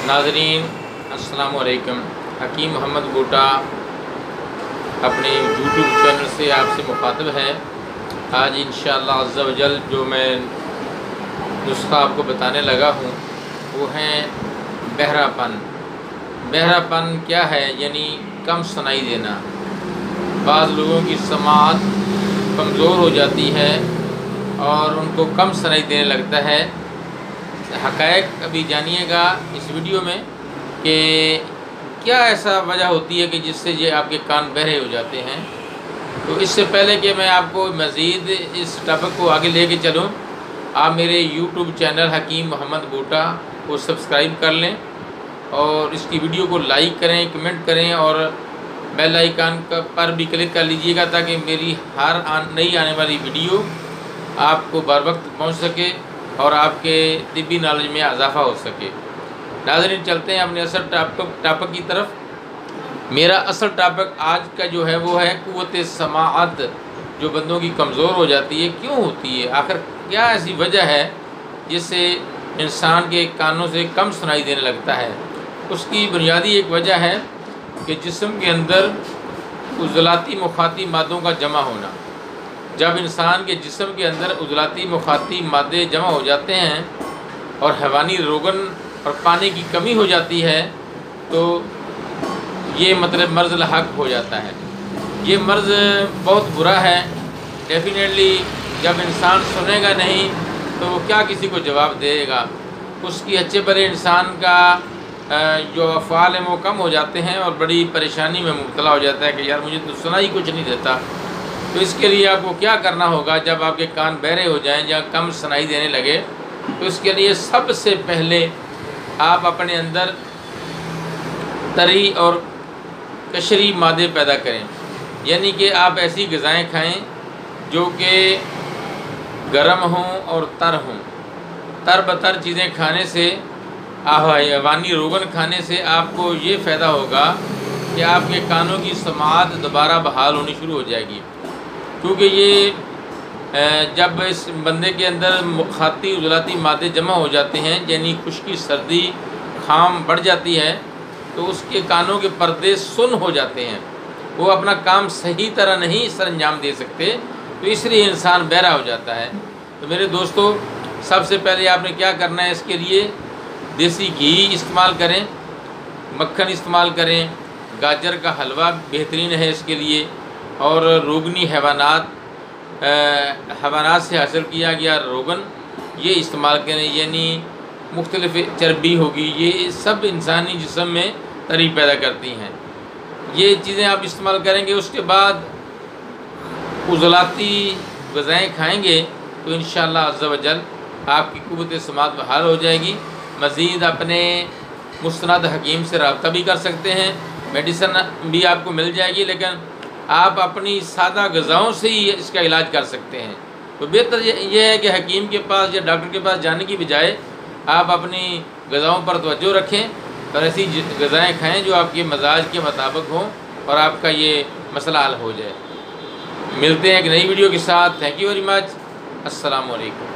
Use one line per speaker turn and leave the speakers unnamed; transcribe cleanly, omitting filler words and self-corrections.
नाज़रीन अस्सलाम वालेकुम। हकीम मोहम्मद बूटा अपने यूट्यूब चैनल से आपसे मुखातिब है। आज इंशाअल्लाह अज़्ज़ा व जल जो मैं नुस्खा आपको बताने लगा हूँ वो है बहरापन। बहरापन क्या है? यानी कम सुनाई देना। बाज़ लोगों की समाअत कमज़ोर हो जाती है और उनको कम सुनाई देने लगता है। हक़ाइक़ अभी जानिएगा इस वीडियो में कि क्या ऐसा वजह होती है कि जिससे ये आपके कान बहरे हो जाते हैं। तो इससे पहले कि मैं आपको मज़ीद इस टॉपिक को आगे लेके चलूँ, आप मेरे यूट्यूब चैनल हकीम मोहम्मद बूटा को सब्सक्राइब कर लें और इसकी वीडियो को लाइक करें, कमेंट करें और बेल आइकन पर भी क्लिक कर लीजिएगा ताकि मेरी हर नई आने वाली वीडियो आपको बर वक्त पहुँच सके और आपके तिब्बी नॉलेज में इजाफ़ा हो सके। नाज़रीन चलते हैं अपने असल टॉपिक की तरफ। मेरा असल टॉपिक आज का जो है वो है क़ुव्वत समाअत जो बंदों की कमज़ोर हो जाती है, क्यों होती है, आखिर क्या ऐसी वजह है जिससे इंसान के कानों से कम सुनाई देने लगता है। उसकी बुनियादी एक वजह है कि जिस्म के अंदर उज़लाती मुख़ाती मादों का जमा होना। जब इंसान के जिस्म के अंदर उज़लाती मुख़ाती मादे जमा हो जाते हैं और हैवानी रोगन और पानी की कमी हो जाती है तो ये मतलब मर्ज़ लाहक हो जाता है। ये मर्ज़ बहुत बुरा है। डेफिनेटली जब इंसान सुनेगा नहीं तो वो क्या किसी को जवाब देगा। उसकी अच्छे भले इंसान का जो अफ़आल हैं वो कम हो जाते हैं और बड़ी परेशानी में मुब्तला हो जाता है कि यार मुझे तो सुना ही कुछ नहीं देता। तो इसके लिए आपको क्या करना होगा जब आपके कान बहरे हो जाएं या कम सुनाई देने लगे, तो इसके लिए सबसे पहले आप अपने अंदर तरी और कशरी मादे पैदा करें। यानी कि आप ऐसी ग़िज़ाएँ खाएं जो कि गर्म हों और तर हों। तर बतर चीज़ें खाने से, हैवानी रोगन खाने से आपको ये फ़ायदा होगा कि आपके कानों की समाअत दोबारा बहाल होनी शुरू हो जाएगी। क्योंकि ये जब इस बंदे के अंदर मुख़ाती उज़लाती मादे जमा हो जाते हैं, यानी खुश्की, सर्दी, खाम बढ़ जाती है, तो उसके कानों के पर्दे सुन्न हो जाते हैं। वो अपना काम सही तरह नहीं सरअंजाम दे सकते, तो इसलिए इंसान बहरा हो जाता है। तो मेरे दोस्तों, सबसे पहले आपने क्या करना है, इसके लिए देसी घी इस्तेमाल करें, मक्खन इस्तेमाल करें, गाजर का हलवा बेहतरीन है इसके लिए, और रोगनी हैवानात से हासिल किया गया रोगन ये इस्तेमाल करें। यानी मुख्तलिफ़ चर्बी होगी, ये सब इंसानी जिस्म में तरी पैदा करती हैं। ये चीज़ें आप इस्तेमाल करेंगे। उसके बाद उज़लाती ग़िज़ाएँ खाएंगे तो इंशाअल्लाह अज़्ज़ा व जल आपकी क़ुव्वत समाअत बहाल हो जाएगी। मज़ीद अपने मुस्नद हकीम से रब्ता भी कर सकते हैं, मेडिसिन भी आपको मिल जाएगी, लेकिन आप अपनी सादा ग़िज़ाओं से ही इसका इलाज कर सकते हैं। तो बेहतर ये है कि हकीम के पास या डॉक्टर के पास जाने की बजाय आप अपनी ग़िज़ाओं पर तवज्जो रखें और ऐसी ग़िज़ाएँ खाएँ जो आपके मजाज के मुताबिक हों और आपका ये मसला हल हो जाए। मिलते हैं एक नई वीडियो के साथ। Thank you very much. अस्सलामु अलैकुम।